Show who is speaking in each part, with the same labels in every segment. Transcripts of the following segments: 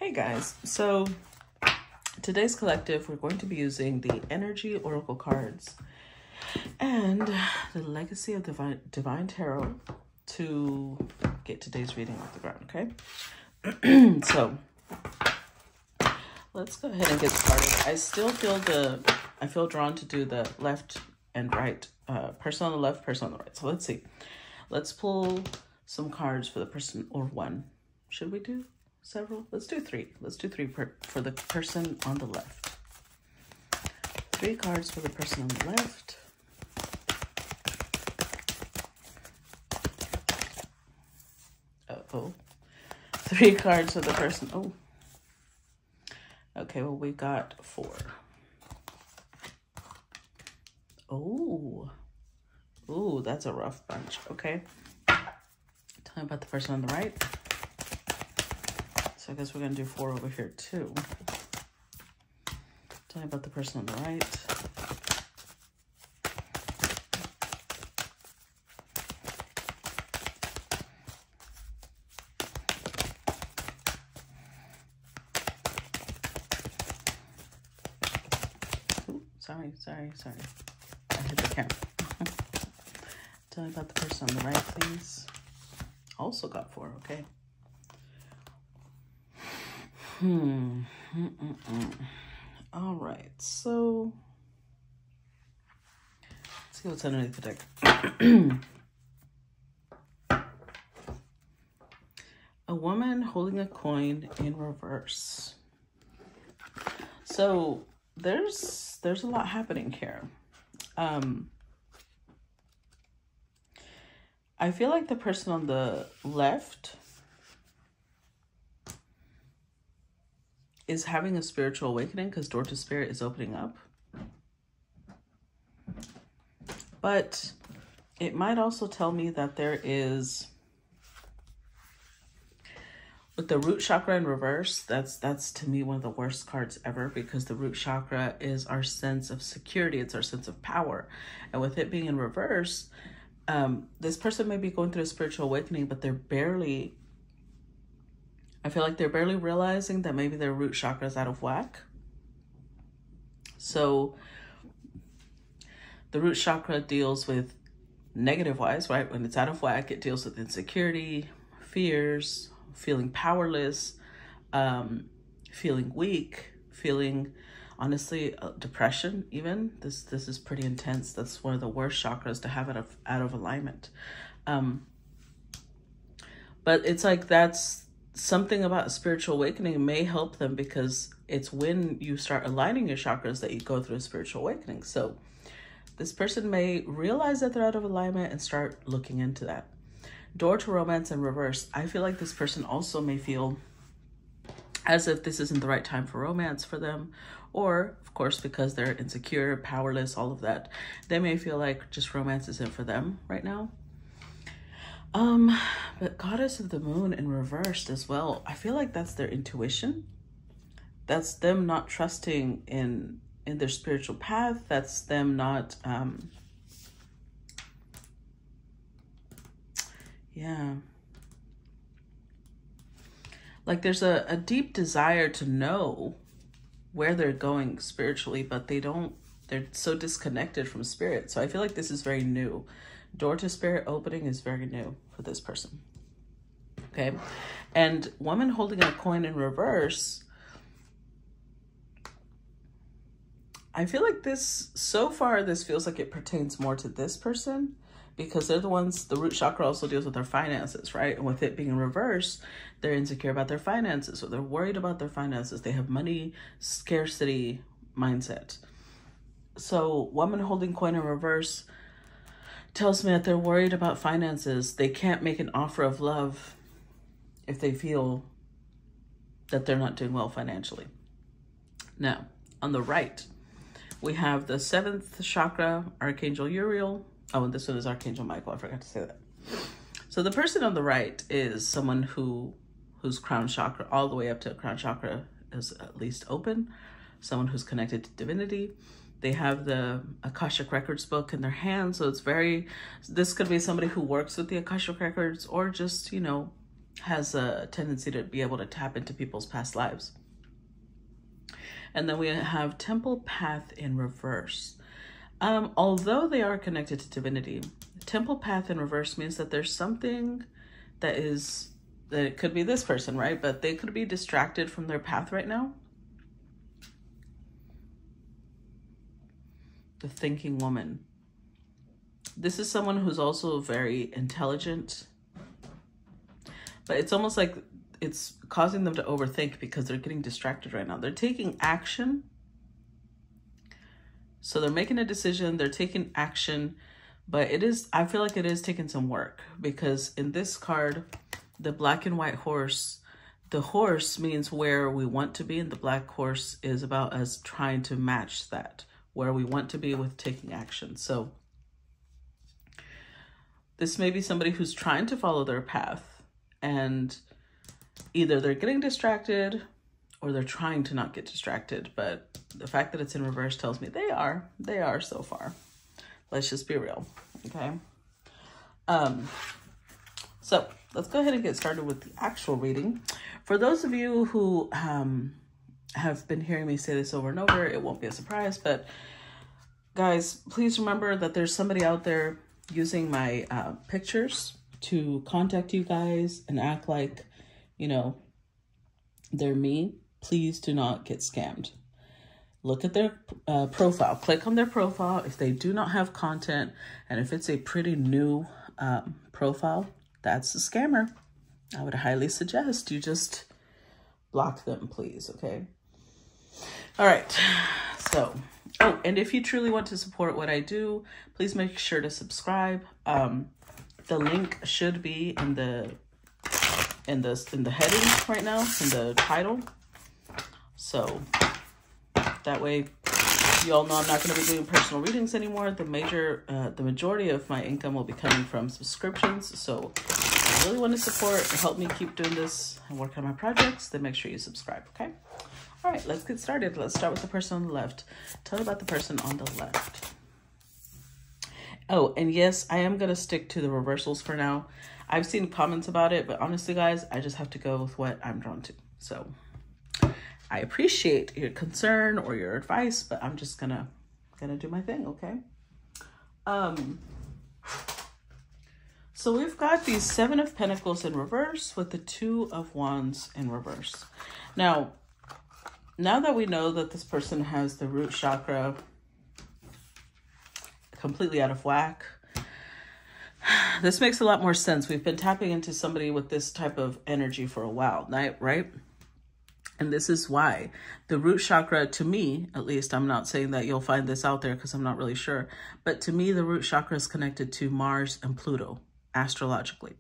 Speaker 1: Hey guys, so today's collective, we're going to be using the Energy Oracle cards and the Legacy of Divine Tarot to get today's reading off the ground, okay? So let's go ahead and get started. I still feel drawn to do the left and right, person on the left, person on the right. So let's see. Let's pull some cards for the person, or one. Should we do several? Let's do three. Let's do three for the person on the left. 3 cards for the person on the left. Uh-oh. 3 cards for the person. Oh. Okay, well, we got 4. Oh. Ooh, that's a rough bunch. Okay. Tell me about the person on the right. So I guess we're going to do 4 over here too. Tell me about the person on the right. Ooh, sorry. I hit the camera. Tell me about the person on the right, please. Also got 4, okay. All right, so let's see what's underneath the deck. A woman holding a coin in reverse. So there's a lot happening here. I feel like the person on the left is having a spiritual awakening because door to spirit is opening up. But it might also tell me that there is, with the root chakra in reverse, that's to me one of the worst cards ever, because the root chakra is our sense of security. It's our sense of power. And with it being in reverse, this person may be going through a spiritual awakening, but I feel like they're barely realizing that maybe their root chakra is out of whack. So the root chakra deals with negative wise, right? When it's out of whack, it deals with insecurity, fears, feeling powerless, feeling weak, feeling, honestly, depression even. This is pretty intense. That's one of the worst chakras to have out of alignment. But it's like that's something about spiritual awakening may help them, because it's when you start aligning your chakras that you go through a spiritual awakening. So this person may realize that they're out of alignment and start looking into that. Door to romance in reverse. I feel like this person also may feel as if this isn't the right time for romance for them, or of course, because they're insecure, powerless, all of that, they may feel like just romance isn't for them right now. But Goddess of the Moon in reversed as well. I feel like that's their intuition. That's them not trusting in their spiritual path. That's them not, yeah. Like there's a deep desire to know where they're going spiritually, but they're so disconnected from spirit. So I feel like this is very new. Door to spirit opening is very new for this person. Okay. And woman holding a coin in reverse. I feel like so far, this feels like it pertains more to this person, because they're the ones, the root chakra also deals with their finances, right? And with it being in reverse, they're insecure about their finances. So they're worried about their finances. They have money scarcity mindset. So woman holding coin in reverse tells me that they're worried about finances. They can't make an offer of love if they feel that they're not doing well financially. Now, on the right, we have the 7th chakra, Archangel Uriel. Oh, and this one is Archangel Michael. I forgot to say that. So the person on the right is someone whose crown chakra, all the way up to crown chakra, is at least open. Someone who's connected to divinity. They have the Akashic Records book in their hand. So this could be somebody who works with the Akashic Records, or just, has a tendency to be able to tap into people's past lives. And then we have Temple Path in reverse. Although they are connected to divinity, Temple Path in reverse means that there's something that it could be this person, right? But they could be distracted from their path right now. The thinking woman. This is someone who's also very intelligent, but it's almost like it's causing them to overthink because they're getting distracted right now. They're taking action. So they're making a decision, they're taking action, but I feel like it is taking some work, because in this card, the black and white horse, the horse means where we want to be, and the black horse is about us trying to match that, where we want to be with taking action. So this may be somebody who's trying to follow their path, and either they're getting distracted or they're trying to not get distracted. But the fact that it's in reverse tells me they are so far. Let's just be real, okay? So let's go ahead and get started with the actual reading. For those of you who have been hearing me say this over and over, it won't be a surprise, but guys, please remember that there's somebody out there using my pictures to contact you guys and act like, you know, they're me. Please do not get scammed. Look at their profile. Click on their profile. If they do not have content, and if it's a pretty new profile, that's a scammer. I would highly suggest you just block them, please, okay? All right, so, oh, and if you truly want to support what I do, please make sure to subscribe. The link should be in the heading right now, in the title. So that way you all know I'm not going to be doing personal readings anymore. The majority of my income will be coming from subscriptions. So if you really want to support and help me keep doing this and work on my projects, then make sure you subscribe, okay? All right, let's get started. Let's start with the person on the left. Tell me about the person on the left. Oh, and yes, I am going to stick to the reversals for now. I've seen comments about it, but honestly, guys, I just have to go with what I'm drawn to. So I appreciate your concern or your advice, but I'm just gonna do my thing, okay? So we've got the Seven of Pentacles in reverse with the Two of Wands in reverse. Now that we know that this person has the root chakra completely out of whack, this makes a lot more sense. We've been tapping into somebody with this type of energy for a while, right? And this is why the root chakra, to me, at least, I'm not saying that you'll find this out there because I'm not really sure, but to me, the root chakra is connected to Mars and Pluto astrologically.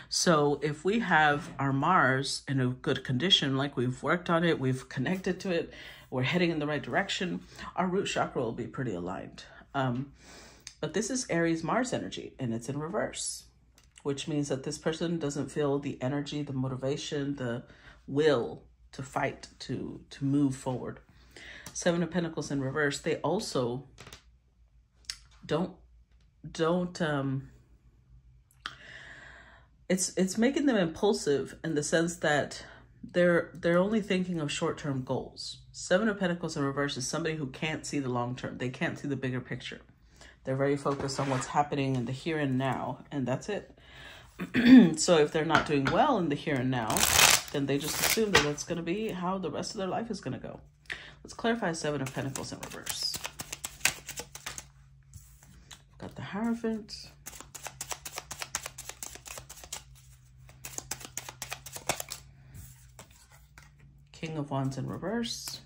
Speaker 1: So if we have our Mars in a good condition, like we've worked on it, we've connected to it, we're heading in the right direction, our root chakra will be pretty aligned. But this is Aries Mars energy, and it's in reverse, which means that this person doesn't feel the energy, the motivation, the will to fight, to move forward. Seven of Pentacles in reverse. They also it's making them impulsive in the sense that they're only thinking of short-term goals. Seven of Pentacles in reverse is somebody who can't see the long term. They can't see the bigger picture. They're very focused on what's happening in the here and now, and that's it. So if they're not doing well in the here and now, then they just assume that that's going to be how the rest of their life is going to go. Let's clarify Seven of Pentacles in reverse. Got the Hierophant. King of Wands in reverse.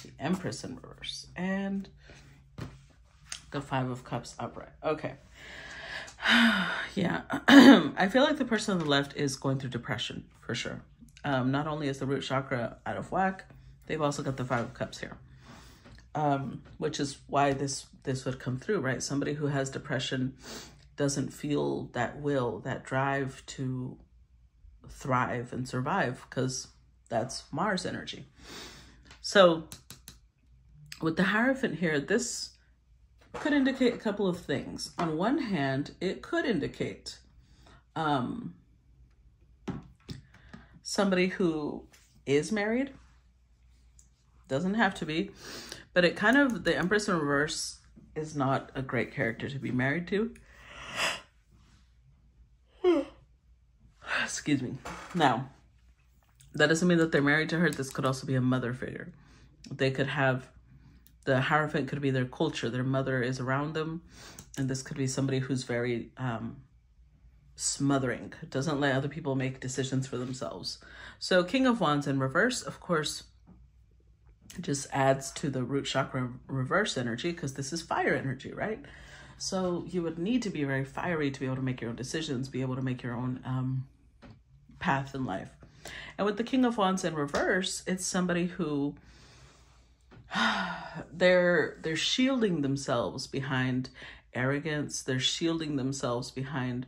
Speaker 1: The Empress in reverse. And the Five of Cups upright. Okay. Yeah, I feel like the person on the left is going through depression for sure. Not only is the root chakra out of whack, they've also got the Five of Cups here, which is why this would come through, right? Somebody who has depression doesn't feel that will, that drive to thrive and survive, because that's Mars energy. So with the Hierophant here, this could indicate a couple of things. On one hand, it could indicate somebody who is married. Doesn't have to be, but it kind of, the Empress in reverse is not a great character to be married to. Excuse me. Now, that doesn't mean that they're married to her. This could also be a mother figure. They could have, the Hierophant could be their culture. Their mother is around them. And this could be somebody who's very smothering, doesn't let other people make decisions for themselves. So King of Wands in reverse, of course, just adds to the root chakra reverse energy, because this is fire energy, right? So you would need to be very fiery to be able to make your own decisions, be able to make your own path in life. And with the King of Wands in reverse, it's somebody who they're shielding themselves behind arrogance. They're shielding themselves behind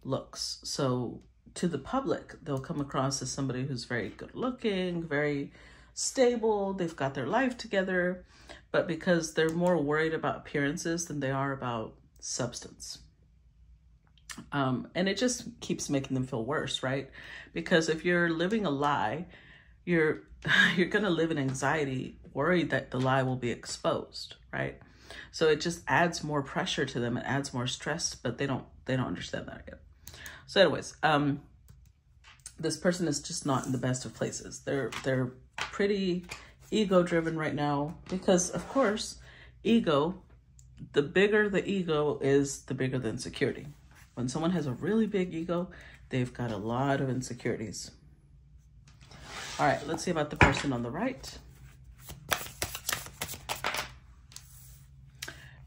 Speaker 1: looks. So to the public, they'll come across as somebody who's very good looking, very stable. They've got their life together, but because they're more worried about appearances than they are about substance. And it just keeps making them feel worse, right? Because if you're living a lie, you're going to live in anxiety, worried that the lie will be exposed, right? So it just adds more pressure to them. It adds more stress, but they don't understand that yet. So anyways, this person is just not in the best of places. They're pretty ego driven right now, because of course, ego, the bigger the ego is, the bigger the insecurity. When someone has a really big ego, they've got a lot of insecurities. All right, let's see about the person on the right.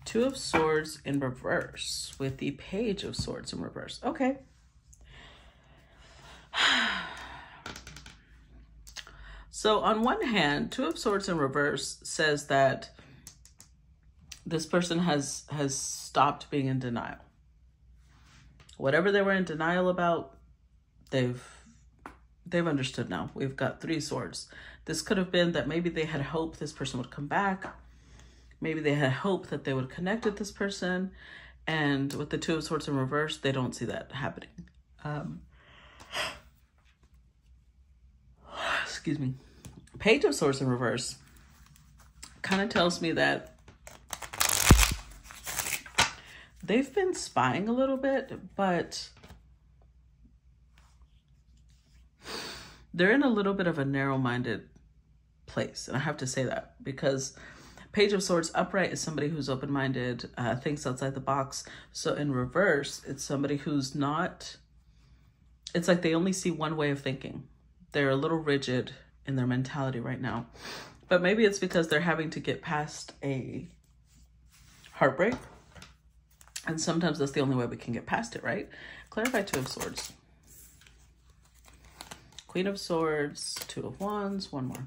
Speaker 1: Two of Swords in reverse with the Page of Swords in reverse. Okay. So on one hand, Two of Swords in reverse says that this person has stopped being in denial. Whatever they were in denial about, they've understood now. We've got Three Swords. This could have been that maybe they had hoped this person would come back. Maybe they had hoped that they would connect with this person. And with the Two of Swords in reverse, they don't see that happening. Excuse me. Page of Swords in reverse kind of tells me that they've been spying a little bit, but they're in a little bit of a narrow-minded place. And I have to say that because Page of Swords upright is somebody who's open-minded, thinks outside the box. So in reverse, it's somebody who's not, it's like they only see one way of thinking. They're a little rigid in their mentality right now. But maybe it's because they're having to get past a heartbreak. And sometimes that's the only way we can get past it, right? Clarify Two of Swords. Queen of Swords, Two of Wands, one more.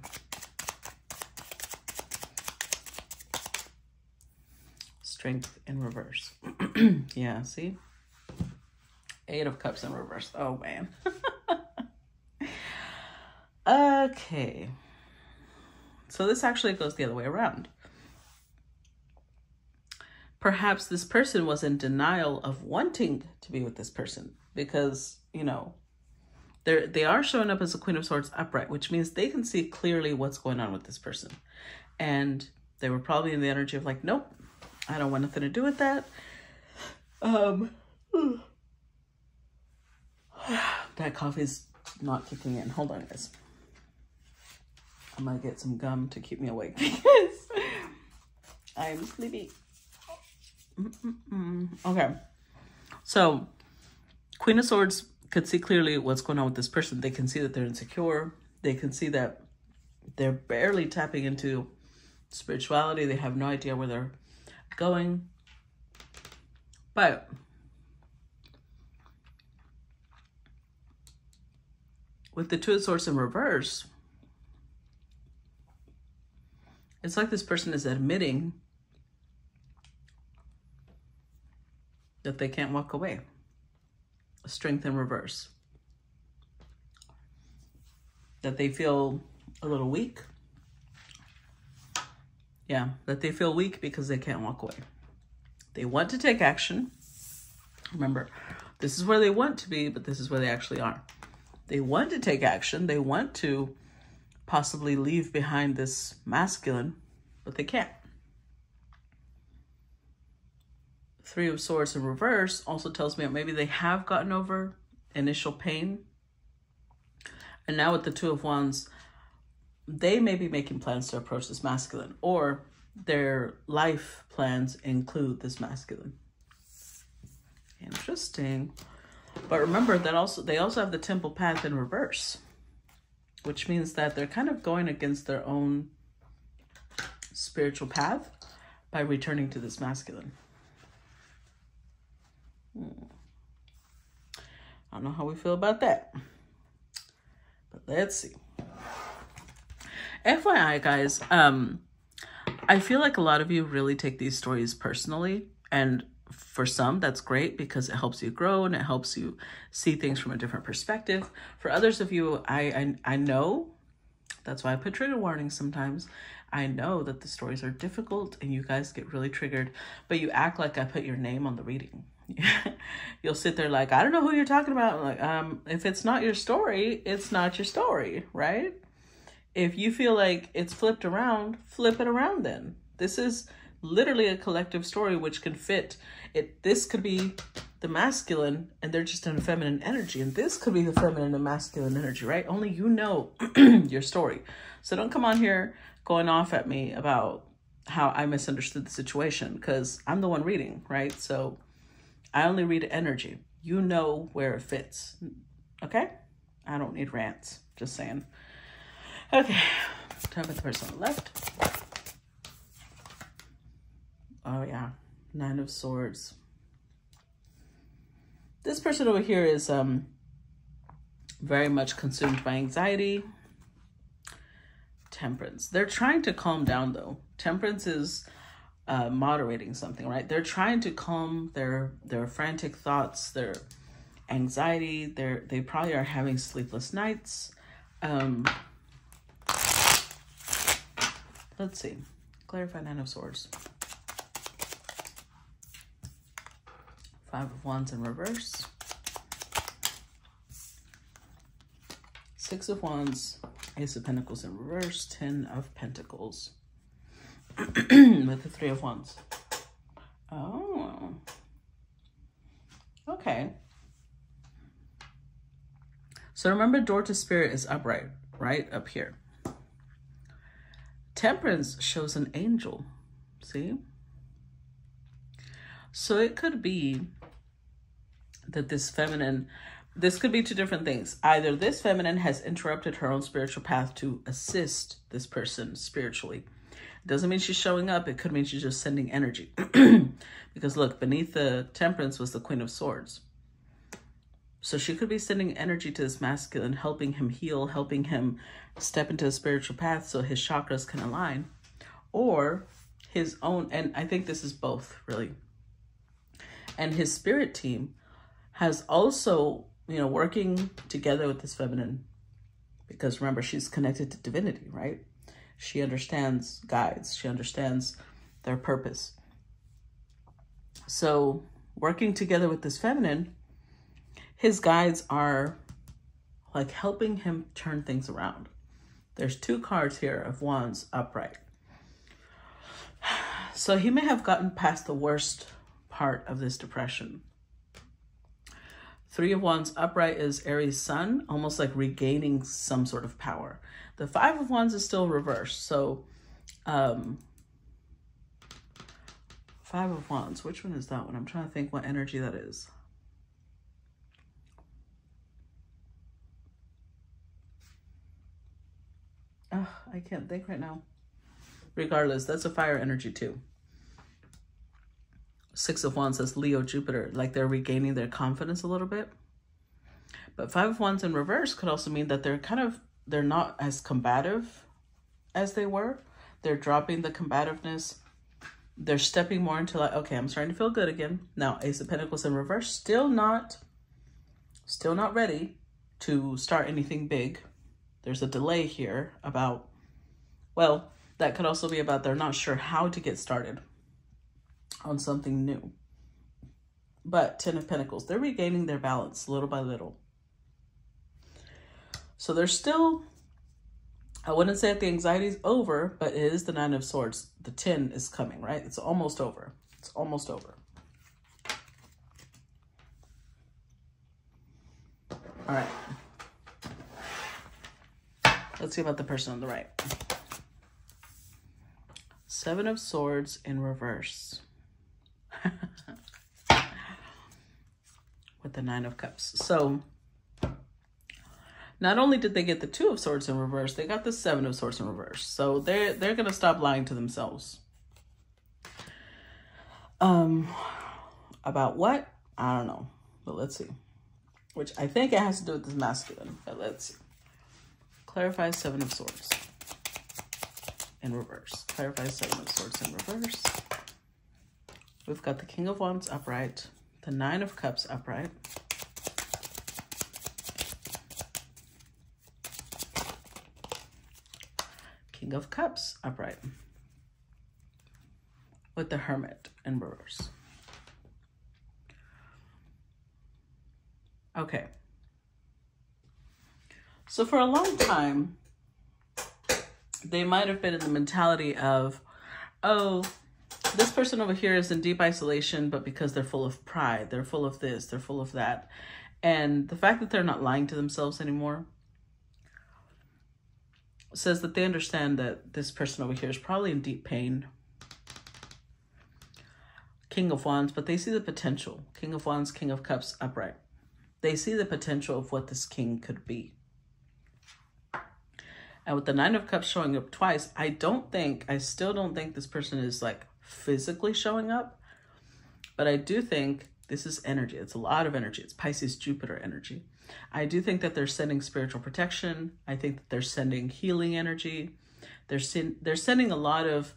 Speaker 1: Strength in reverse. Yeah, see? Eight of Cups in reverse. Oh, man. Okay. So this actually goes the other way around. Perhaps this person was in denial of wanting to be with this person because, you know, they are showing up as a Queen of Swords upright, which means they can see clearly what's going on with this person. And they were probably in the energy of like, nope, I don't want nothing to do with that. That coffee's not kicking in. Hold on, guys. I'm gonna get some gum to keep me awake because I'm sleepy. Okay. So Queen of Swords could see clearly what's going on with this person. They can see that they're insecure. They can see that they're barely tapping into spirituality. They have no idea where they're going. But with the Two of Swords in reverse, it's like this person is admitting that they can't walk away. Strength in reverse. That they feel a little weak. Yeah, that they feel weak because they can't walk away. They want to take action. Remember, this is where they want to be, but this is where they actually are. They want to take action. They want to possibly leave behind this masculine, but they can't. Three of Swords in reverse also tells me that maybe they have gotten over initial pain. And now with the Two of Wands, they may be making plans to approach this masculine, or their life plans include this masculine. Interesting. But remember that they also have the Temple path in reverse, which means that they're kind of going against their own spiritual path by returning to this masculine. I don't know how we feel about that, but let's see. FYI, guys, I feel like a lot of you really take these stories personally, and for some, that's great because it helps you grow and it helps you see things from a different perspective. For others of you, I know, that's why I put trigger warnings sometimes. I know that the stories are difficult and you guys get really triggered, but you act like I put your name on the reading. You'll sit there like, I don't know who you're talking about. I'm like, if it's not your story, it's not your story, right? If you feel like it's flipped around, flip it around then. This is literally a collective story which can fit it. This could be the masculine and they're just in a feminine energy, and this could be the feminine and masculine energy, right? Only you know your story. So don't come on here going off at me about how I misunderstood the situation, because I'm the one reading, right? So I only read energy. You know where it fits, okay? I don't need rants, just saying. Okay, talk about the person on the left. Oh yeah, Nine of Swords. This person over here is very much consumed by anxiety. Temperance. They're trying to calm down though. Temperance is moderating something, right? They're trying to calm their frantic thoughts, their anxiety. They probably are having sleepless nights. Let's see. Clarify Nine of Swords. Five of Wands in reverse. Six of Wands. Ace of Pentacles in reverse. 10 of Pentacles. With the Three of Wands. Oh. Okay. So remember, door to spirit is upright, right? Up here. Temperance shows an angel. See? So it could be that this feminine, this could be two different things. Either this feminine has interrupted her own spiritual path to assist this person spiritually. Doesn't mean she's showing up. It could mean she's just sending energy. Because look, beneath the Temperance was the Queen of Swords. So she could be sending energy to this masculine, helping him heal, helping him step into a spiritual path so his chakras can align. Or his own, and I think this is both, really. And his spirit team has also, you know, working together with this feminine. Because remember, she's connected to divinity, right? She understands guides. She understands their purpose. So working together with this feminine, his guides are like helping him turn things around. There's two cards here of Wands upright. So he may have gotten past the worst part of this depression. Three of Wands upright is Aries Sun, almost like regaining some sort of power. The Five of Wands is still reversed. So Five of Wands, which one is that one? I'm trying to think what energy that is. Oh, I can't think right now. Regardless, that's a fire energy too. Six of Wands says Leo, Jupiter, like they're regaining their confidence a little bit. But Five of Wands in reverse could also mean that they're not as combative as they were. They're dropping the combativeness. They're stepping more into like, okay, I'm starting to feel good again. Now, Ace of Pentacles in reverse, still not ready to start anything big. There's a delay here about, well, That could also be about they're not sure how to get started on something new. But 10 of Pentacles, they're regaining their balance little by little. So they're still, I wouldn't say that the anxiety is over, but it is the 9 of Swords. The 10 is coming, right? It's almost over. It's almost over. All right. Let's see about the person on the right. 7 of Swords in reverse. With the 9 of Cups. So not only did they get the 2 of Swords in reverse, they got the 7 of Swords in reverse. So they're going to stop lying to themselves. About what? I don't know. But let's see. Which I think it has to do with this masculine. But let's see. Clarify 7 of Swords in reverse. Clarify 7 of Swords in reverse. We've got the King of Wands upright. The 9 of Cups upright. King of Cups upright. With the Hermit in reverse. Okay. So for a long time, they might have been in the mentality of, oh, this person over here is in deep isolation, but because they're full of pride, they're full of this, they're full of that. And the fact that they're not lying to themselves anymore says that they understand that this person over here is probably in deep pain. King of Wands, but they see the potential. King of Wands, King of Cups upright. They see the potential of what this king could be. And with the 9 of Cups showing up twice, I still don't think this person is like physically showing up, but I do think this is energy. It's a lot of energy. It's Pisces, Jupiter energy. I do think that they're sending spiritual protection. I think that they're sending healing energy. They're sending a lot of,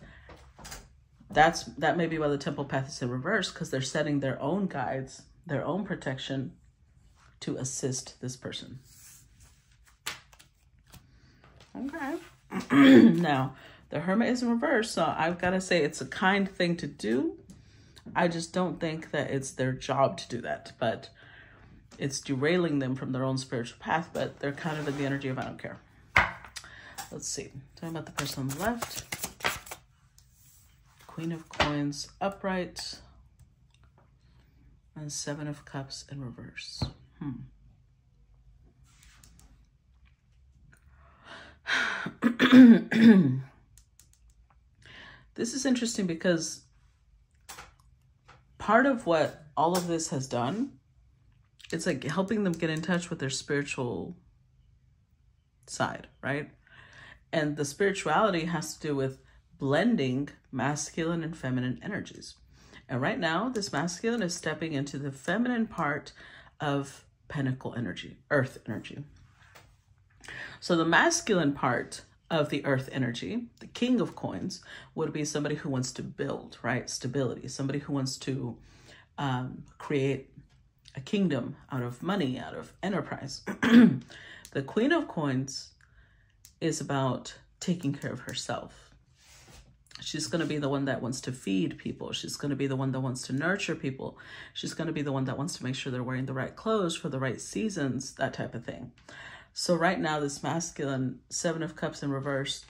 Speaker 1: that may be why the Temple path is in reverse, because they're sending their own guides, their own protection to assist this person. Okay. Now, the Hermit is in reverse, so I've got to say it's a kind thing to do. I just don't think that it's their job to do that, but it's derailing them from their own spiritual path, but they're kind of in the energy of I don't care. Let's see. Talking about the person on the left. Queen of Coins upright. And 7 of Cups in reverse. This is interesting because part of what all of this has done, it's like helping them get in touch with their spiritual side, right? And the spirituality has to do with blending masculine and feminine energies. And right now, this masculine is stepping into the feminine part of Pentacle energy, Earth energy. So the masculine part of the Earth energy, the King of Coins, would be somebody who wants to build, right? Stability, somebody who wants to create a kingdom out of money, out of enterprise. The Queen of Coins is about taking care of herself. She's going to be the one that wants to feed people. She's going to be the one that wants to nurture people. She's going to be the one that wants to make sure they're wearing the right clothes for the right seasons, that type of thing. So right now, this masculine 7 of Cups in reverse,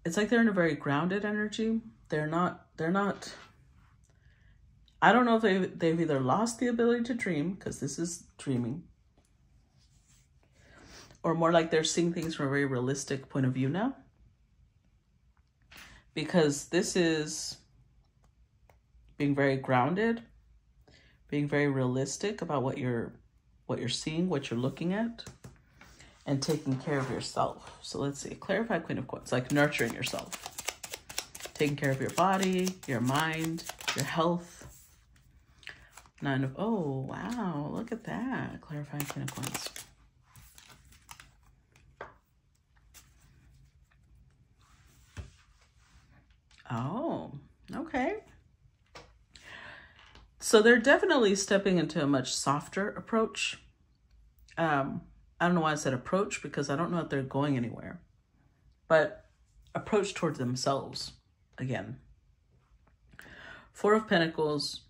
Speaker 1: it's like they're in a very grounded energy. They're not, I don't know if they've either lost the ability to dream, because this is dreaming, or more like they're seeing things from a very realistic point of view now. Because this is being very grounded, being very realistic about what you're seeing, what you're looking at, and taking care of yourself. So let's see, clarify Queen of Coins, like nurturing yourself, taking care of your body, your mind, your health. 9 of, oh, wow, look at that. Clarify Queen of Coins. Oh, okay. So they're definitely stepping into a much softer approach. I don't know why I said approach, because I don't know if they're going anywhere. But approach towards themselves again. Four of Pentacles.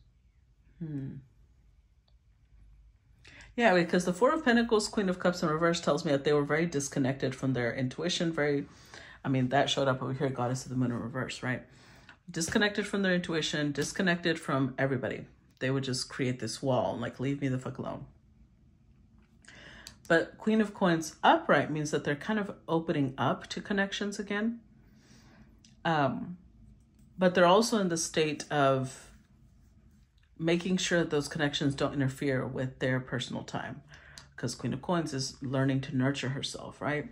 Speaker 1: Yeah, because the Four of Pentacles, Queen of Cups in reverse tells me that they were very disconnected from their intuition. That showed up over here, Goddess of the Moon in reverse, right? Disconnected from their intuition, disconnected from everybody. They would just create this wall and like, leave me the fuck alone. But Queen of Coins upright means that they're kind of opening up to connections again. But they're also in the state of making sure that those connections don't interfere with their personal time, because Queen of Coins is learning to nurture herself, right?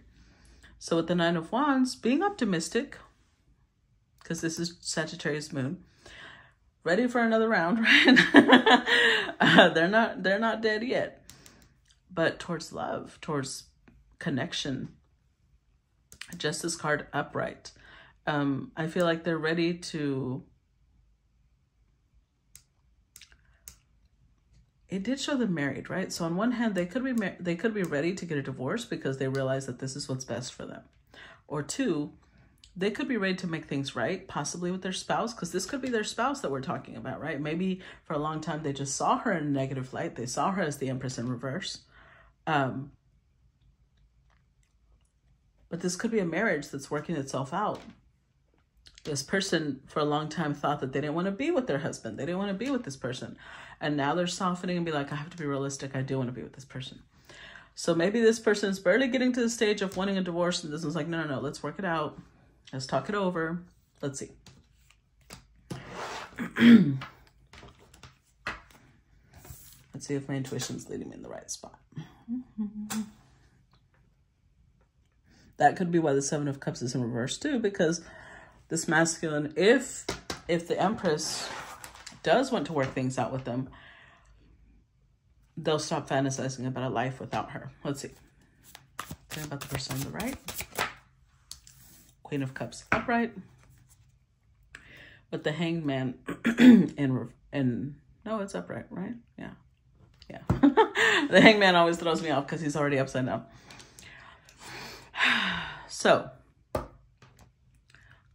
Speaker 1: So with the Nine of Wands, being optimistic, because this is Sagittarius moon, ready for another round, right? They're not dead yet, but towards love, towards connection. Justice card upright. I feel like they're ready to. It did show them married, right? So on one hand, they could be ready to get a divorce because they realize that this is what's best for them. Or two, they could be ready to make things right, possibly with their spouse, because this could be their spouse that we're talking about, right? Maybe for a long time, they just saw her in a negative light. They saw her as the Empress in reverse. But this could be a marriage that's working itself out. This person for a long time thought that they didn't want to be with their husband. They didn't want to be with this person. And now they're softening and be like, I have to be realistic. I do want to be with this person. So maybe this person is barely getting to the stage of wanting a divorce. And this is like, no, let's work it out. Let's talk it over. Let's see. Let's see if my intuition's leading me in the right spot. That could be why the Seven of Cups is in reverse too, because this masculine, if the Empress does want to work things out with them, they'll stop fantasizing about a life without her. Let's see. Okay, about the person on the right. Queen of Cups upright. With the Hanged Man no, it's upright, right? Yeah. The Hanged Man always throws me off because he's already upside down. So,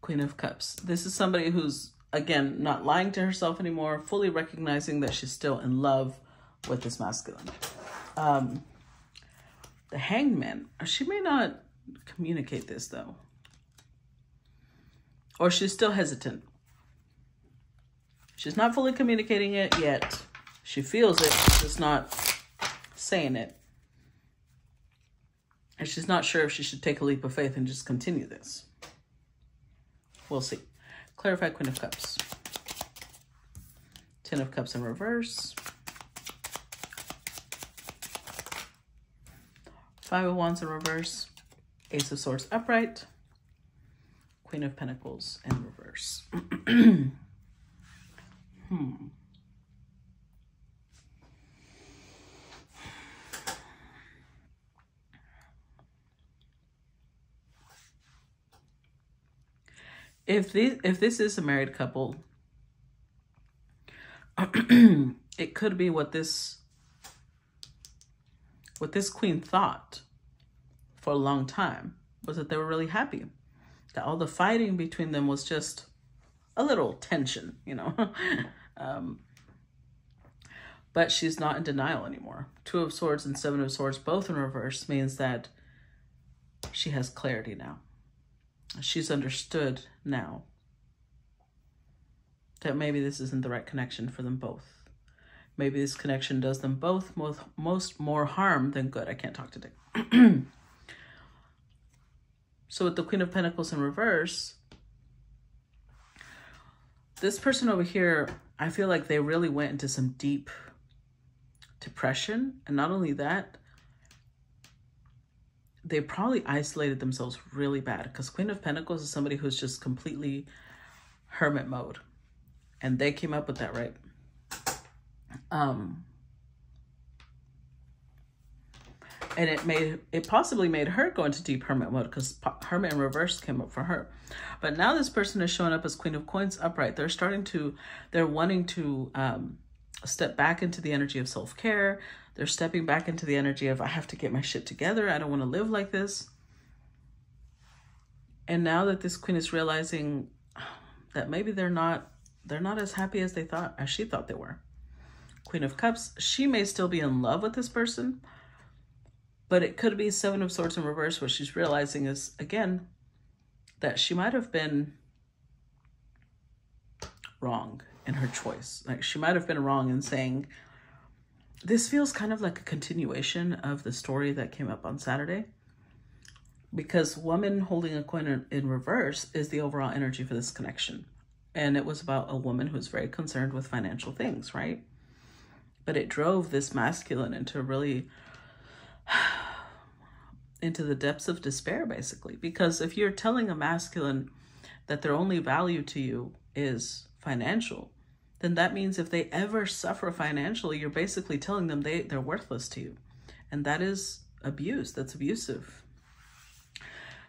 Speaker 1: Queen of Cups. This is somebody who's, again, not lying to herself anymore, fully recognizing that she's still in love with this masculine. The Hanged Man, she may not communicate this though. Or she's still hesitant. She's not fully communicating it yet. She feels it, she's just not saying it. And she's not sure if she should take a leap of faith and just continue this. We'll see. Clarify Queen of Cups. Ten of Cups in reverse. Five of Wands in reverse. Ace of Swords upright. Queen of Pentacles in reverse. If this is a married couple, it could be what this queen thought for a long time was that they were really happy. That all the fighting between them was just a little tension, you know. But she's not in denial anymore. Two of Swords and Seven of Swords, both in reverse, means that she has clarity now. She's understood now that maybe this isn't the right connection for them both. Maybe this connection does them both more harm than good. I can't talk today. So with the Queen of Pentacles in reverse, this person over here, I feel like they really went into some deep depression. And not only that, they probably isolated themselves really bad, because Queen of Pentacles is somebody who's just completely hermit mode. And they came up with that, right? And it possibly made her go into deep hermit mode, because hermit in reverse came up for her. But now this person is showing up as Queen of Coins upright. They're wanting to step back into the energy of self-care. They're stepping back into the energy of, I have to get my shit together. I don't want to live like this. And now that this Queen is realizing that maybe they're not as happy as she thought they were. Queen of Cups, she may still be in love with this person, but it could be Seven of Swords in reverse. What she's realizing is, again, that she might have been wrong in her choice. Like, she might have been wrong in saying, this feels kind of like a continuation of the story that came up on Saturday, because woman holding a coin in reverse is the overall energy for this connection. And it was about a woman who's very concerned with financial things, right? But it drove this masculine into really into the depths of despair, basically. Because if you're telling a masculine that their only value to you is financial, then that means if they ever suffer financially, you're basically telling them they're worthless to you. And that is abuse. That's abusive.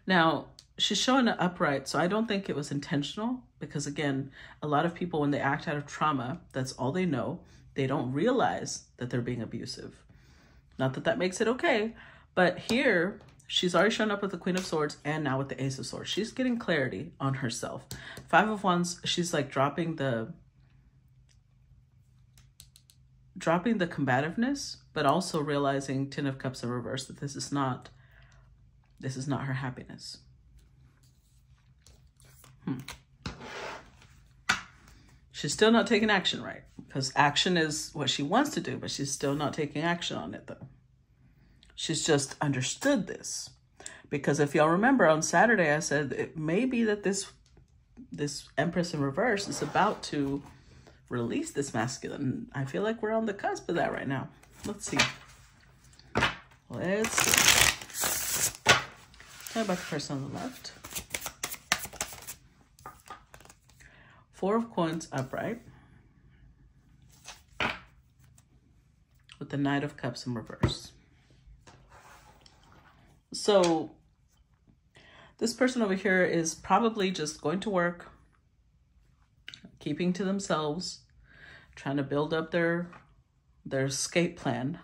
Speaker 1: Now, she's showing it upright, so I don't think it was intentional, because again, a lot of people, when they act out of trauma, that's all they know. They don't realize that they're being abusive. Not that that makes it okay, but here she's already shown up with the Queen of Swords and now with the Ace of Swords. She's getting clarity on herself. Five of Wands, she's like dropping the combativeness, but also realizing Ten of Cups in reverse, that this is not her happiness. She's still not taking action, right? Because action is what she wants to do, but she's still not taking action on it, though. She's just understood this. Because if y'all remember on Saturday, I said it may be that this Empress in reverse is about to release this masculine. I feel like we're on the cusp of that right now. Let's see. Let's see. Tell me about the person on the left. Four of Coins upright. With the Knight of Cups in reverse. So this person over here is probably just going to work, keeping to themselves, trying to build up their escape plan.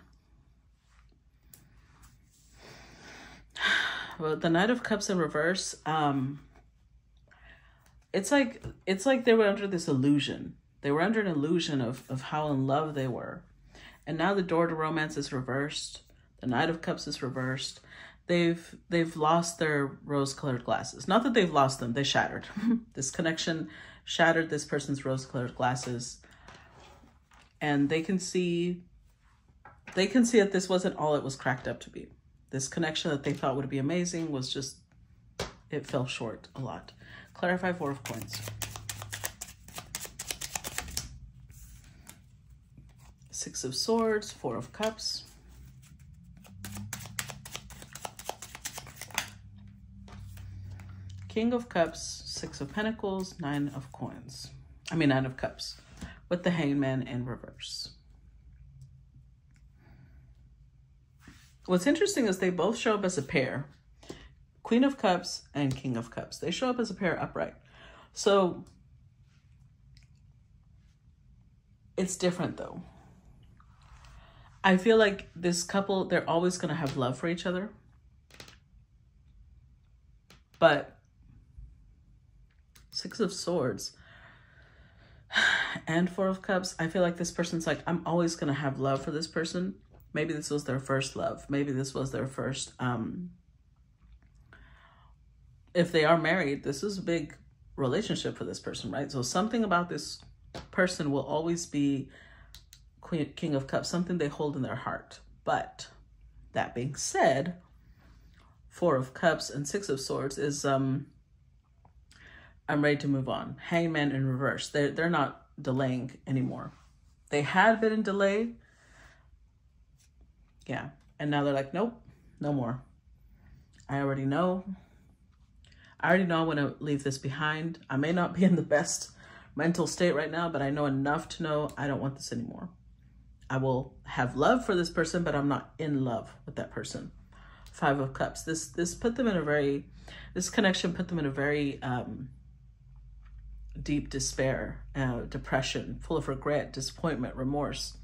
Speaker 1: But the Knight of Cups in reverse, it's like they were under this illusion. They were under an illusion of how in love they were. And now the door to romance is reversed. The Knight of Cups is reversed. They've lost their rose-colored glasses. Not that they've lost them, they shattered. This connection shattered this person's rose-colored glasses. And they can see that this wasn't all it was cracked up to be. This connection that they thought would be amazing was just, it fell short a lot. Clarify Four of Coins. Six of Swords, Four of Cups. King of Cups, Six of Pentacles, Nine of Cups, with the Hangman in reverse. What's interesting is they both show up as a pair. Queen of Cups and King of Cups. They show up as a pair upright. So it's different though. I feel like this couple, they're always going to have love for each other. But Six of Swords and Four of Cups, I feel like this person's like, I'm always going to have love for this person. Maybe this was their first love. Maybe this was their first, if they are married, this is a big relationship for this person, right? So something about this person will always be King of Cups, something they hold in their heart. But that being said, Four of Cups and Six of Swords is, I'm ready to move on. Hangman in reverse. They're not delaying anymore. They had been in delay. Yeah. And now they're like, nope, no more. I already know I want to leave this behind. I may not be in the best mental state right now, but I know enough to know I don't want this anymore. I will have love for this person, but I'm not in love with that person. Five of Cups. This put them in a very, this connection put them in a very deep despair, depression, full of regret, disappointment, remorse.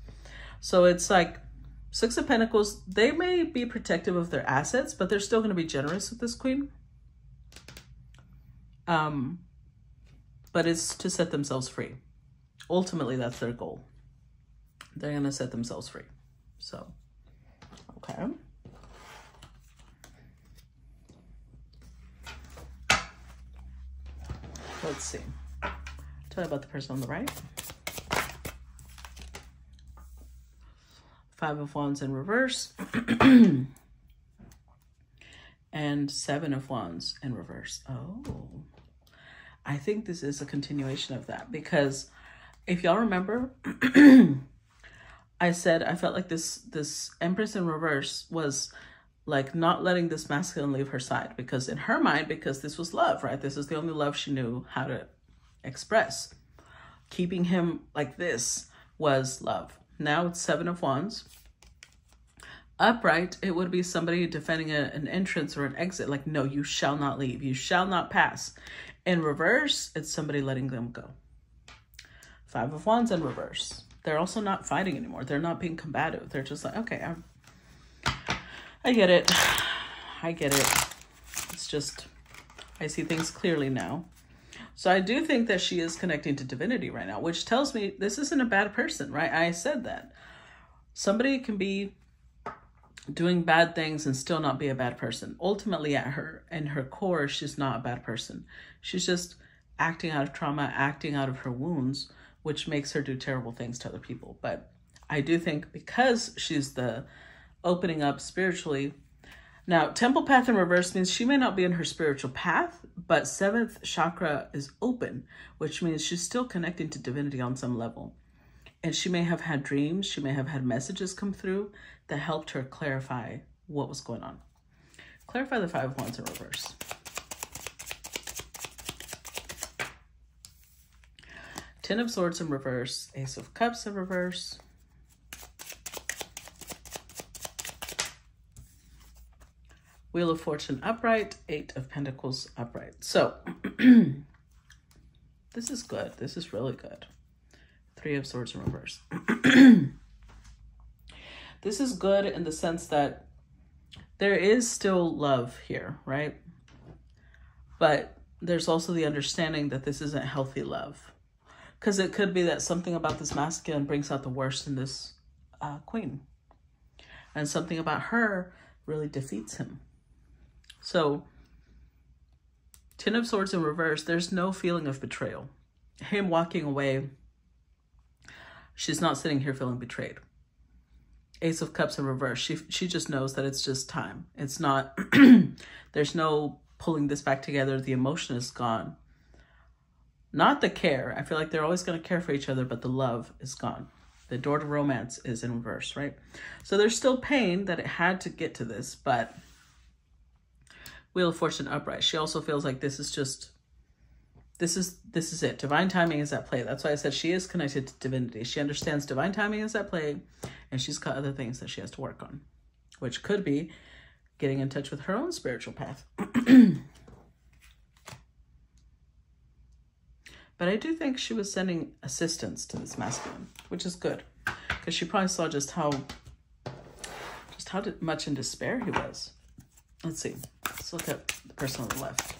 Speaker 1: So it's like Six of Pentacles, they may be protective of their assets, but they're still going to be generous with this queen. But it's to set themselves free. Ultimately, that's their goal. They're going to set themselves free. So, okay. Let's see. Tell you about the person on the right. Five of Wands in reverse. And Seven of Wands in reverse. Oh, I think this is a continuation of that, because if y'all remember, I said I felt like this Empress in reverse was like not letting this masculine leave her side, because in her mind, because this was love, right? This is the only love she knew how to express. Keeping him like this was love. Now it's Seven of Wands. Upright, it would be somebody defending an entrance or an exit. Like, no, you shall not leave. You shall not pass. In reverse, it's somebody letting them go. Five of Wands in reverse. They're also not fighting anymore. They're not being combative. They're just like, okay, I get it. I get it. It's just, I see things clearly now. So I do think that she is connecting to divinity right now, which tells me this isn't a bad person, right? I said that. Somebody can be doing bad things and still not be a bad person. Ultimately, in her core, she's not a bad person. She's just acting out of trauma, acting out of her wounds, which makes her do terrible things to other people. But I do think because she's the opening up spiritually. Now, temple path in reverse means she may not be in her spiritual path, but seventh chakra is open, which means she's still connecting to divinity on some level. And she may have had dreams. She may have had messages come through that helped her clarify what was going on. Clarify the Five of Wands in reverse. Ten of Swords in reverse. Ace of Cups in reverse. Wheel of Fortune upright. Eight of Pentacles upright. So, this is good. This is really good. Three of Swords in reverse. This is good in the sense that there is still love here, right? But there's also the understanding that this isn't healthy love. Because it could be that something about this masculine brings out the worst in this queen. And something about her really defeats him. So, Ten of Swords in reverse, there's no feeling of betrayal. Him walking away, she's not sitting here feeling betrayed. Ace of Cups in reverse. She just knows that it's just time. It's not, there's no pulling this back together. The emotion is gone. Not the care. I feel like they're always going to care for each other, but the love is gone. The door to romance is in reverse, right? So there's still pain that it had to get to this, but Wheel of Fortune upright. She also feels like this is just, this is it. Divine timing is at play. That's why I said she is connected to divinity. She understands divine timing is at play, and she's got other things that she has to work on, which could be getting in touch with her own spiritual path. But I do think she was sending assistance to this masculine, which is good, because she probably saw just how much in despair he was. Let's see. Let's look at the person on the left.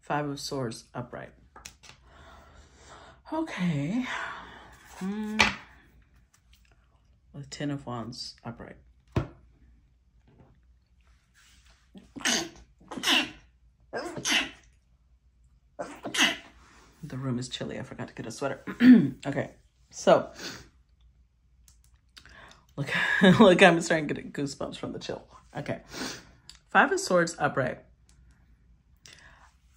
Speaker 1: Five of Swords upright. Okay. With Ten of Wands upright. The room is chilly. I forgot to get a sweater. Okay. So, look, I'm starting to get goosebumps from the chill. Okay. Five of Swords upright.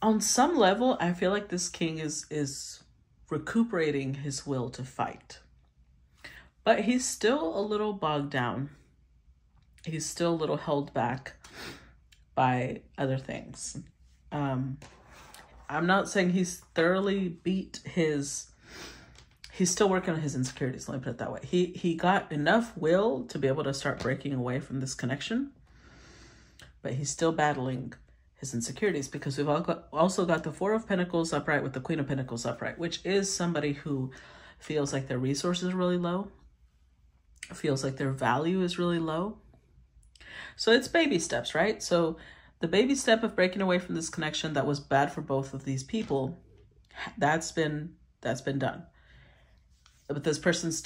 Speaker 1: On some level, I feel like this king is recuperating his will to fight. But he's still a little bogged down. He's still a little held back by other things. I'm not saying he's thoroughly beat his... He's still working on his insecurities, let me put it that way. He got enough will to be able to start breaking away from this connection. But he's still battling his insecurities, because we've also got the Four of Pentacles upright with the Queen of Pentacles upright, which is somebody who feels like their resources are really low, feels like their value is really low. So it's baby steps, right? So The baby step of breaking away from this connection that was bad for both of these people, that's been done. But this person's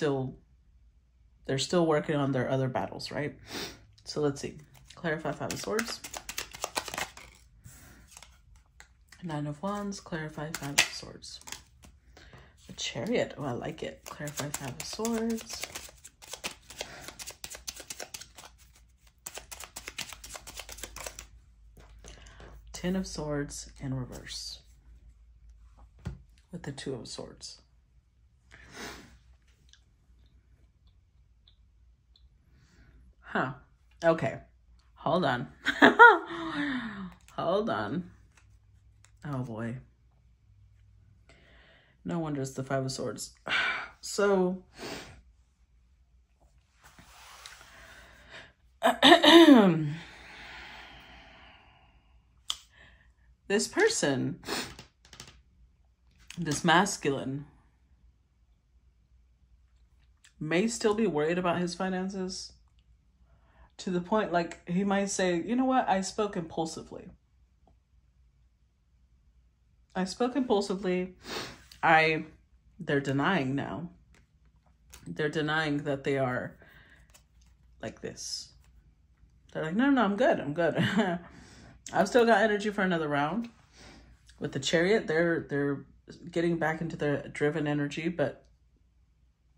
Speaker 1: they're still working on their other battles, right? So let's see. Clarify Five of Swords. Nine of Wands, clarify Five of Swords. The Chariot, oh, I like it. Clarify Five of Swords. Ten of Swords in reverse. With the Two of Swords. Huh. Okay. Hold on. Hold on. Oh boy. No wonder it's the Five of Swords. So this person, this masculine, may still be worried about his finances, to the point like he might say, you know what, I spoke impulsively. They're denying now. They're denying that they are like this. They're like, no, I'm good. I've still got energy for another round. With the Chariot, they're getting back into their driven energy, but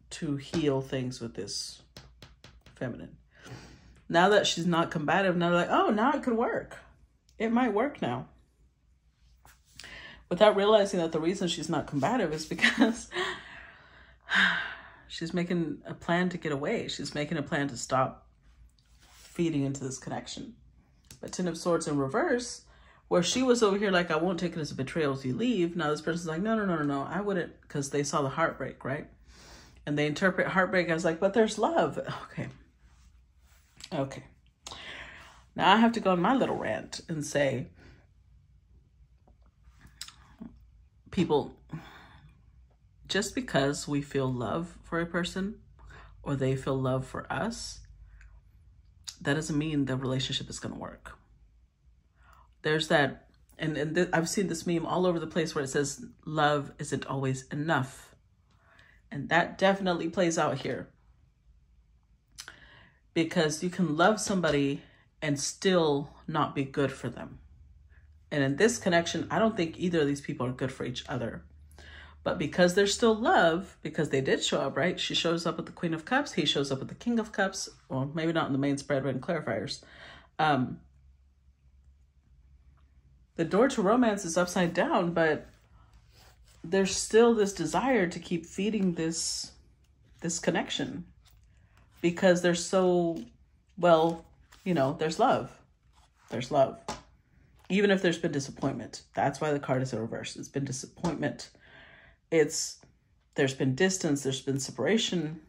Speaker 1: to heal things with this feminine. Now that she's not combative, now they're like, oh, now it could work. It might work now. Without realizing that the reason she's not combative is because she's making a plan to get away. She's making a plan to stop feeding into this connection. But Ten of Swords in reverse, where she was over here like, I won't take it as a betrayal if you leave. Now this person's like, no, I wouldn't, because they saw the heartbreak, right? And they interpret heartbreak as like, but there's love. Okay. Now I have to go on my little rant and say, people, just because we feel love for a person or they feel love for us, that doesn't mean the relationship is going to work. There's that, and I've seen this meme all over the place where it says love isn't always enough. And that definitely plays out here. Because you can love somebody and still not be good for them. And in this connection, I don't think either of these people are good for each other. But because there's still love, because they did show up, right? She shows up with the Queen of Cups. He shows up with the King of Cups. Well, maybe not in the main spread, but in clarifiers. The door to romance is upside down, but there's still this desire to keep feeding this connection. Because they're so, well, you know, there's love. There's love. Even if there's been disappointment. That's why the card is in reverse. It's been disappointment. There's been distance. There's been separation.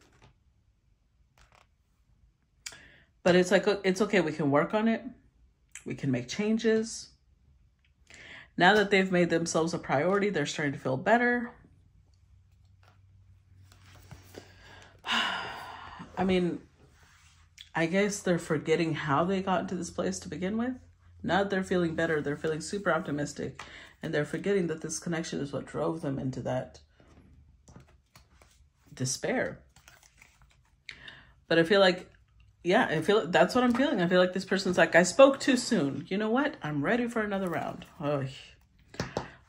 Speaker 1: But it's like, it's okay. We can work on it. We can make changes. Now that they've made themselves a priority, they're starting to feel better. I mean, I guess they're forgetting how they got into this place to begin with. Now that they're feeling better, they're feeling super optimistic, and they're forgetting that this connection is what drove them into that despair. But I feel like, yeah, that's what I'm feeling. I feel like this person's like, I spoke too soon. You know what? I'm ready for another round. Oh,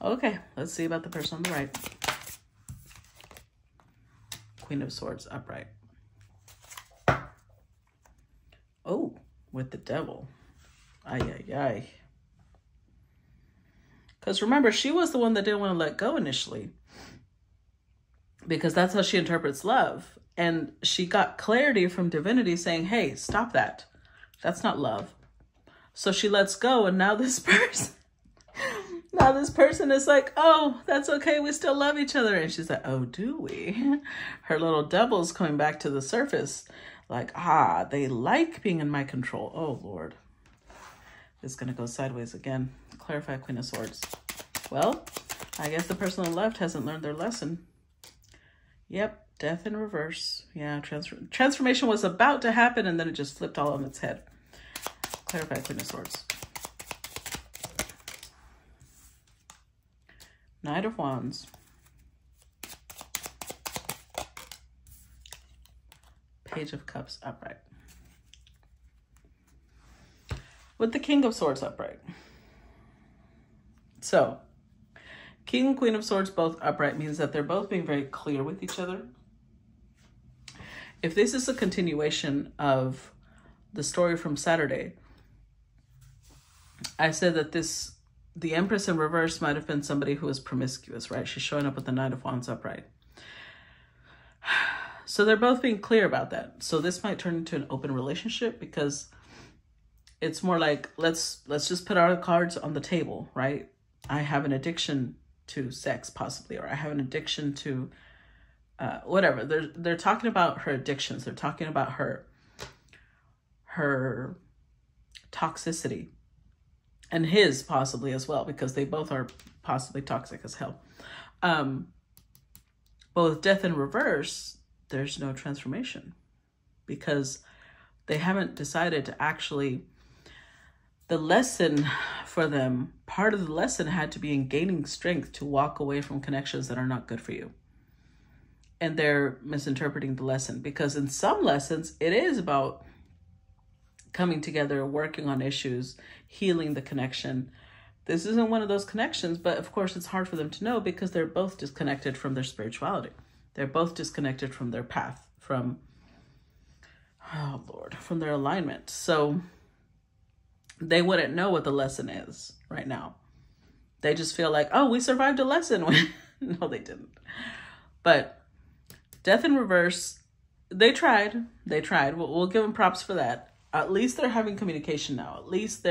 Speaker 1: okay, let's see about the person on the right. Queen of Swords upright. Oh, with the Devil. Ay. Because remember, she was the one that didn't want to let go initially. Because that's how she interprets love. And she got clarity from divinity saying, hey, stop that. That's not love. So she lets go, and now this person... now this person is like, oh, that's okay. We still love each other. And she's like, oh, do we? Her little devil's coming back to the surface. Like, they like being in my control. Oh, Lord. It's going to go sideways again. Clarify Queen of Swords. Well, I guess the person on the left hasn't learned their lesson. Yep, death in reverse. Yeah, transformation was about to happen, and then it just flipped all on its head. Clarify Queen of Swords. Knight of Wands. Page of Cups upright. With the King of Swords upright. So, King and Queen of Swords both upright means that they're both being very clear with each other. If this is a continuation of the story from Saturday, I said that the Empress in reverse might have been somebody who was promiscuous, right? She's showing up with the Knight of Wands upright. So they're both being clear about that. So this might turn into an open relationship because it's more like, let's just put our cards on the table, right? I have an addiction to sex possibly, or I have an addiction to whatever. They're talking about her addictions. They're talking about her toxicity, and his possibly as well, because they both are possibly toxic as hell. But with Death in reverse, there's no transformation because they haven't decided to actually, the lesson for them, part of the lesson had to be in gaining strength to walk away from connections that are not good for you. And they're misinterpreting the lesson because in some lessons, it is about coming together, working on issues, healing the connection. This isn't one of those connections, but of course it's hard for them to know because they're both disconnected from their spirituality. They're both disconnected from their path, from their alignment. So they wouldn't know what the lesson is right now. They just feel like, oh, we survived a lesson. No, they didn't. But Death in reverse, they tried. We'll give them props for that. At least they're having communication now. At least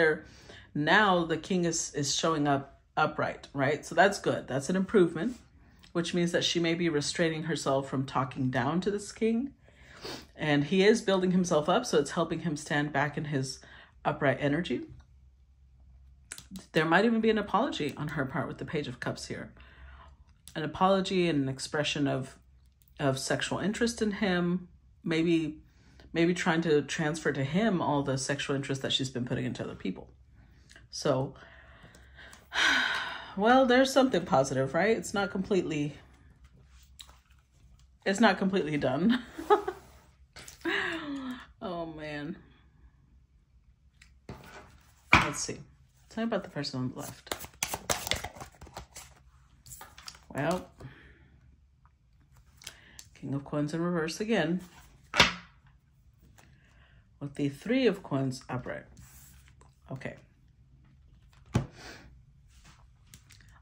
Speaker 1: now the king is showing up upright, right? So that's good. That's an improvement, which means that she may be restraining herself from talking down to this king. And he is building himself up, so it's helping him stand back in his upright energy. There might even be an apology on her part with the Page of Cups here. An apology and an expression of sexual interest in him, maybe trying to transfer to him all the sexual interest that she's been putting into other people. So, well, there's something positive, right? It's not completely done. Oh, man. Let's see. Tell me about the person on the left. Well, King of Coins in reverse again. With the Three of Coins upright. Okay.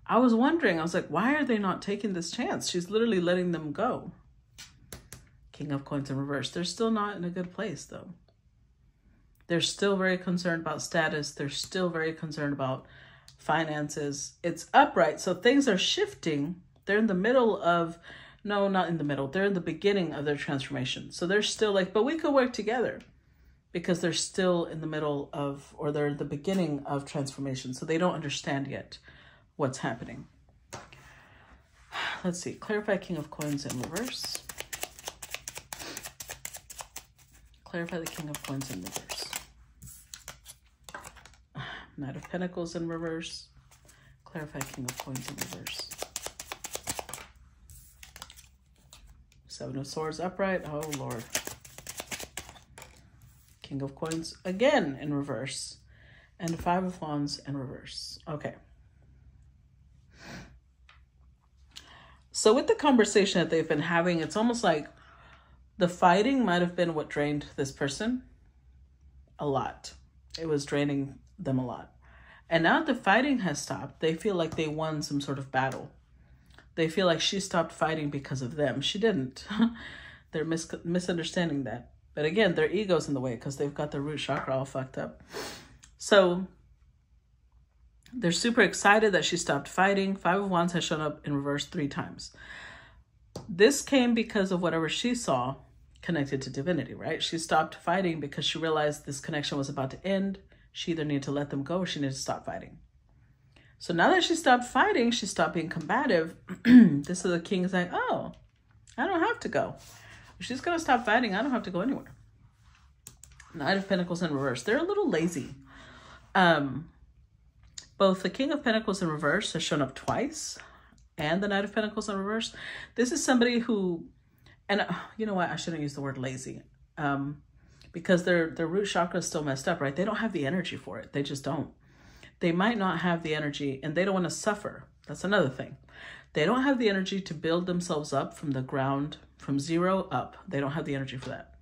Speaker 1: I was wondering, I was like, why are they not taking this chance? She's literally letting them go. King of Coins in reverse. They're still not in a good place, though. They're still very concerned about status. They're still very concerned about finances. It's upright, so things are shifting. They're in the middle of, no, not in the middle. They're in the beginning of their transformation. So they're still like, but we could work together. Because they're still in the middle of, or they're at the beginning of transformation. So they don't understand yet what's happening. Let's see. Clarify King of Coins in reverse. Clarify the King of Coins in reverse. Knight of Pentacles in reverse. Clarify King of Coins in reverse. Seven of Swords upright. Oh, Lord. King of Coins again in reverse. And Five of Wands in reverse. Okay. So with the conversation that they've been having, it's almost like the fighting might have been what drained this person a lot. It was draining them a lot. And now that the fighting has stopped, they feel like they won some sort of battle. They feel like she stopped fighting because of them. She didn't. They're misunderstanding that. But again, their ego's in the way because they've got their root chakra all fucked up. So they're super excited that she stopped fighting. Five of Wands has shown up in reverse 3 times. This came because of whatever she saw connected to divinity, right? She stopped fighting because she realized this connection was about to end. She either needed to let them go or she needed to stop fighting. So now that she stopped fighting, she stopped being combative. This is the king is like, oh, I don't have to go. If she's going to stop fighting, I don't have to go anywhere. Knight of Pentacles in reverse. They're a little lazy. Both the King of Pentacles in reverse has shown up twice. and the Knight of Pentacles in reverse. This is somebody who, and you know what? I shouldn't use the word lazy. Because their root chakra is still messed up, right? They don't have the energy for it. They just don't. They might not have the energy, and they don't want to suffer. That's another thing. They don't have the energy to build themselves up from the ground, from 0 up. They don't have the energy for that.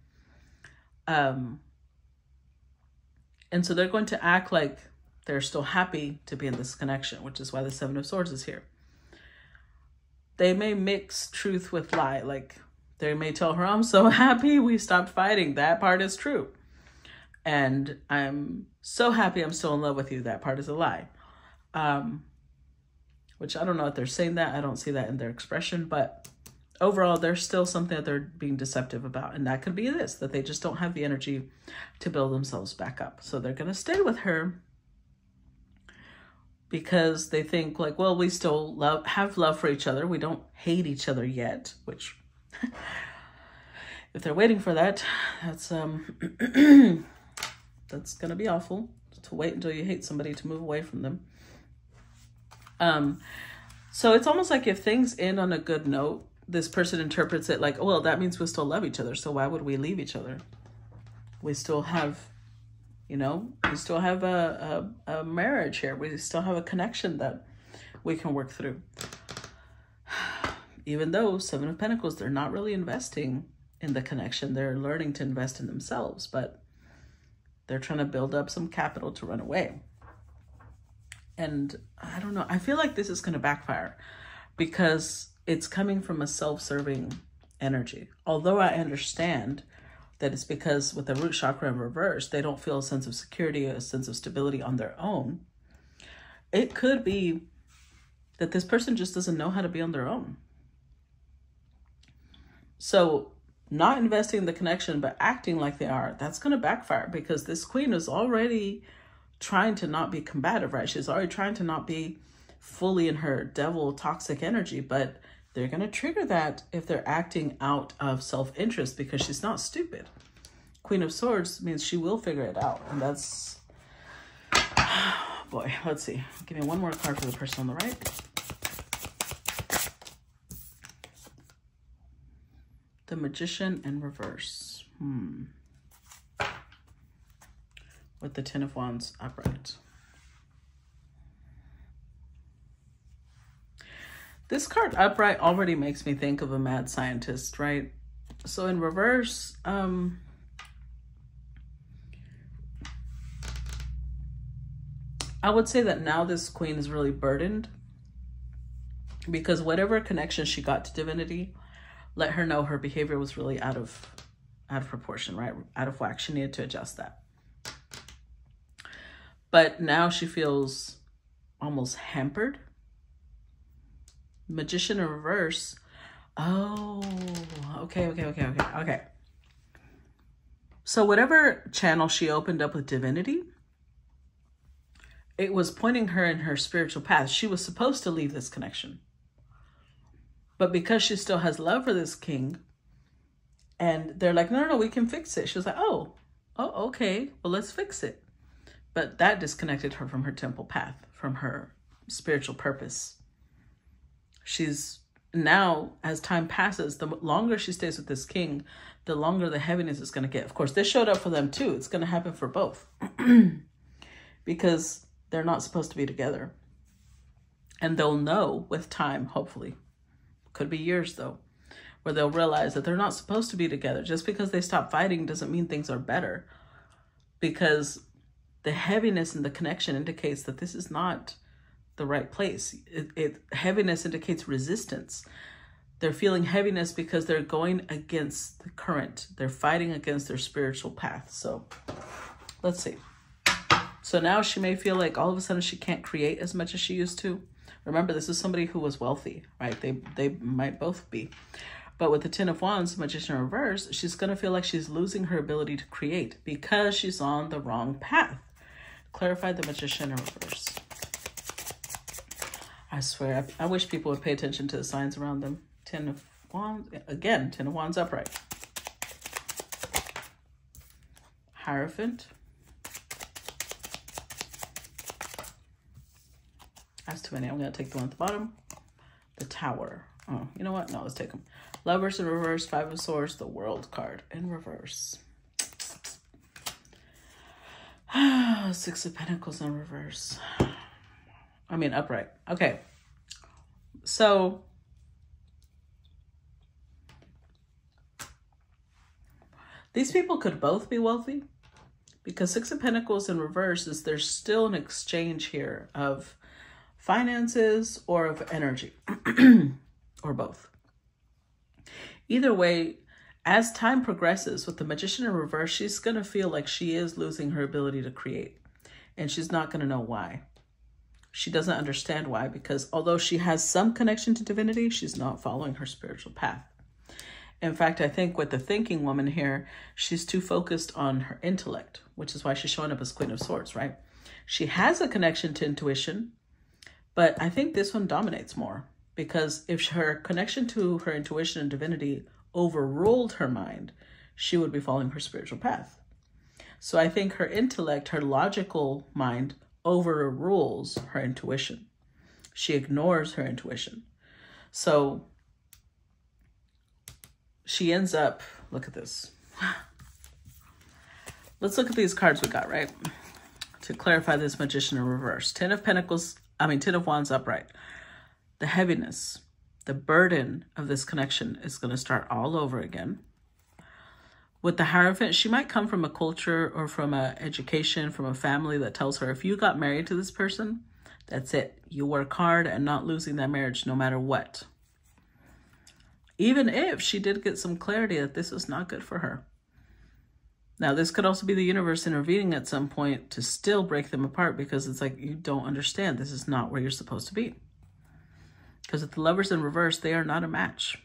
Speaker 1: And so they're going to act like they're still happy to be in this connection, which is why the 7 of Swords is here. They may mix truth with lie. Like, they may tell her, I'm so happy we stopped fighting. That part is true. And I'm so happy I'm still in love with you. That part is a lie. Which I don't know if they're saying that. I don't see that in their expression. But overall, there's still something that they're being deceptive about. And that could be this, that they just don't have the energy to build themselves back up. So they're going to stay with her because they think like, well, we still have love for each other. We don't hate each other yet, which if they're waiting for that, that's that's going to be awful, to wait until you hate somebody to move away from them. So it's almost like if things end on a good note, this person interprets it like, oh, well, that means we still love each other. So why would we leave each other? We still have, you know, we still have a marriage here. We still have a connection that we can work through. Even though 7 of Pentacles, they're not really investing in the connection. They're learning to invest in themselves, but they're trying to build up some capital to run away. And I don't know, I feel like this is going to backfire because it's coming from a self-serving energy. Although I understand that it's because with the root chakra in reverse, they don't feel a sense of security, a sense of stability on their own. It could be that this person just doesn't know how to be on their own. So not investing in the connection, but acting like they are, that's going to backfire because this queen is already trying to not be combative, right? She's already trying to not be fully in her devil toxic energy, but they're going to trigger that if they're acting out of self-interest because she's not stupid. Queen of Swords means she will figure it out. And that's, boy, let's see. Give me one more card for the person on the right. The Magician in reverse. With the 10 of Wands upright. This card upright already makes me think of a mad scientist, right? So in reverse, I would say that now this queen is really burdened because whatever connection she got to divinity let her know her behavior was really out of proportion, right? Out of whack. She needed to adjust that. But now she feels almost hampered. Magician in reverse. Oh, okay. So whatever channel she opened up with divinity, it was pointing her in her spiritual path. She was supposed to leave this connection. But because she still has love for this king, and they're like, no, we can fix it. She was like, oh, okay, well, let's fix it. But that disconnected her from her temple path, from her spiritual purpose. She's now, as time passes, the longer she stays with this king, the longer the heaviness is going to get. Of course, this showed up for them too. It's going to happen for both because they're not supposed to be together. And they'll know with time, hopefully. Could be years though, where they'll realize that they're not supposed to be together. Just because they stop fighting doesn't mean things are better, because the heaviness in the connection indicates that this is not the right place. Heaviness indicates resistance. They're feeling heaviness because they're going against the current. They're fighting against their spiritual path. So let's see. So now she may feel like all of a sudden she can't create as much as she used to. Remember, this is somebody who was wealthy, right? They might both be. But with the 10 of Wands, Magician in reverse, she's going to feel like she's losing her ability to create because she's on the wrong path. Clarify the Magician in reverse. I swear, I wish people would pay attention to the signs around them. 10 of Wands, again, 10 of Wands upright. Hierophant. That's too many. I'm going to take the one at the bottom. The Tower. Oh, you know what? No, let's take them. Lovers in reverse, Five of Swords, the World card in reverse. Six of Pentacles in reverse. I mean, upright. Okay. So these people could both be wealthy, because Six of Pentacles in reverse is there's still an exchange here of finances or of energy or both. Either way, as time progresses with the Magician in reverse, she's going to feel like she is losing her ability to create, and she's not going to know why. She doesn't understand why, because although she has some connection to divinity, she's not following her spiritual path. In fact, I think with the thinking woman here, she's too focused on her intellect, which is why she's showing up as Queen of Swords, right? She has a connection to intuition, but I think this one dominates more, because if her connection to her intuition and divinity overruled her mind, she would be following her spiritual path. So I think her intellect, her logical mind, overrules her intuition. She ignores her intuition. So she ends up, look at this. Let's look at these cards we got, right? To clarify this Magician in reverse. Ten of Wands upright. The heaviness, the burden of this connection is going to start all over again. With the Hierophant, she might come from a culture or from an education, from a family that tells her, if you got married to this person, that's it. You work hard and not losing that marriage no matter what. Even if she did get some clarity that this is not good for her. Now, this could also be the universe intervening at some point to still break them apart, because it's like, you don't understand. This is not where you're supposed to be. Because with the Lovers in reverse, they are not a match.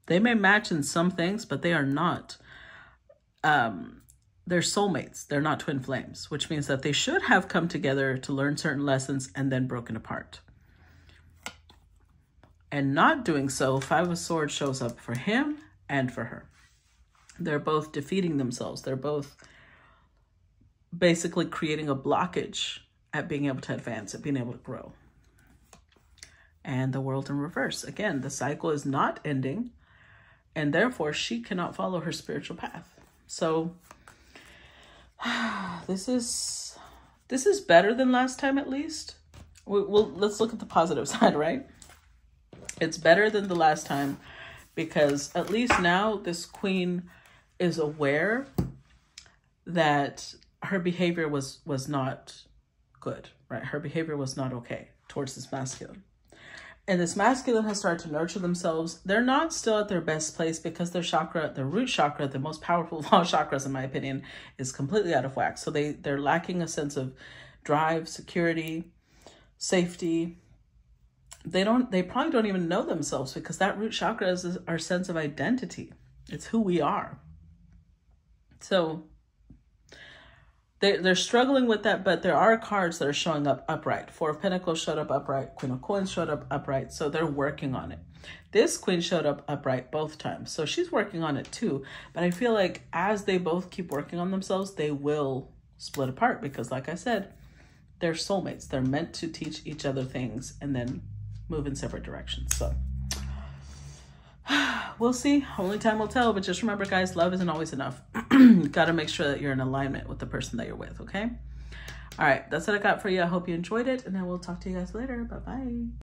Speaker 1: They may match in some things, but they are not. They're soulmates. They're not twin flames, which means that they should have come together to learn certain lessons and then broken apart. And not doing so, Five of Swords shows up for him and for her. They're both defeating themselves. They're both basically creating a blockage at being able to advance, at being able to grow. And the World in reverse. Again, the cycle is not ending, and therefore she cannot follow her spiritual path. So this is better than last time, at least. Let's look at the positive side, right? It's better than the last time, because at least now this queen is aware that her behavior was not good, right? Her behavior was not okay towards this masculine. And this masculine has started to nurture themselves. They're not still at their best place, because their chakra, the root chakra, the most powerful of all chakras, in my opinion, is completely out of whack. So they're lacking a sense of drive, security, safety. They probably don't even know themselves, because that root chakra is our sense of identity. It's who we are. So they're struggling with that, but there are cards that are showing up upright. Four of Pentacles showed up upright. Queen of Coins showed up upright. So they're working on it. This queen showed up upright both times. So she's working on it too. But I feel like as they both keep working on themselves, they will split apart, because like I said, they're soulmates. They're meant to teach each other things and then move in separate directions. So we'll see. Only time will tell. But just remember, guys, love isn't always enough. Got to make sure that you're in alignment with the person that you're with, okay? All right, that's what I got for you. I hope you enjoyed it, and then we'll talk to you guys later. Bye-bye.